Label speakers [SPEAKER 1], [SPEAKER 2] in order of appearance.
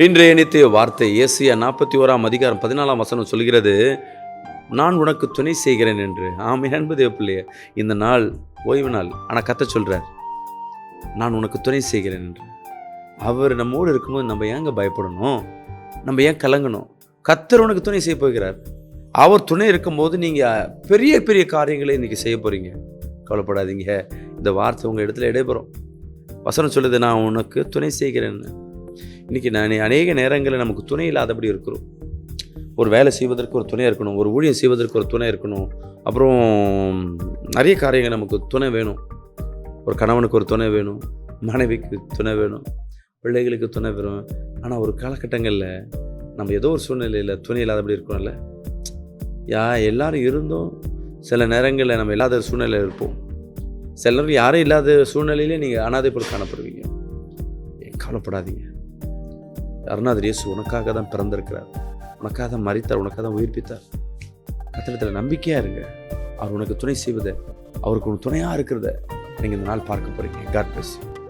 [SPEAKER 1] இன்றைய நித்திய வார்த்தை ஏசியா 41:14 சொல்கிறது, நான் உனக்கு துணை செய்கிறேன் என்று. ஆமென் என்பது பிள்ளைய, இந்த நாள் ஓய்வு நாள். ஆனால் கர்த்தர் சொல்கிறார், நான் உனக்கு துணை செய்கிறேன் என்று. அவர் நம்மோடு இருக்கும்போது நம்ம ஏங்க பயப்படணும்? நம்ம ஏன் கலங்கணும்? கர்த்தர் உனக்கு துணை செய்ய போகிறார். அவர் துணை இருக்கும்போது நீங்கள் பெரிய பெரிய காரியங்களை இன்றைக்கி செய்ய போகிறீங்க. கவலைப்படாதீங்க. இந்த வார்த்தை உங்கள் இடத்துல இடைபெறும். வசனம் சொல்லுது, நான் உனக்கு துணை செய்கிறேன்னு. இன்றைக்கி அநேக நேரங்களில் நமக்கு துணை இல்லாதபடி இருக்கிறோம். ஒரு வேலை செய்வதற்கு ஒரு துணை இருக்கணும், ஒரு ஊழியம் செய்வதற்கு ஒரு துணை இருக்கணும், அப்புறம் நிறைய காரியங்கள் நமக்கு துணை வேணும். ஒரு கணவனுக்கு ஒரு துணை வேணும், மனைவிக்கு துணை வேணும், பிள்ளைகளுக்கு துணை வேணும். ஆனால் ஒரு காலகட்டங்களில் நம்ம ஏதோ ஒரு சூழ்நிலையில் துணை இல்லாதபடி இருக்கிறோம்ல. எல்லாரும் இருந்தும் சில நேரங்களில் நம்ம இல்லாத சூழ்நிலையில் இருப்போம். சிலர் யாரும் இல்லாத சூழ்நிலையிலே நீங்கள் அனாதை போல் காணப்படுவீங்க. கவலைப்படாதீங்க. அருணாதர் இயேசு உனக்காக தான் பிறந்திருக்கிறார், உனக்காக தான் மரித்தார், உனக்காக தான் உயிர்ப்பித்தார். கர்த்தரிடத்தில் நம்பிக்கையாக இருங்க. அவர் உனக்கு துணை செய்வதை, அவருக்கு ஒரு துணையாக இருக்கிறத நீங்கள் இந்த நாள் பார்க்க போகிறீங்க. God bless you.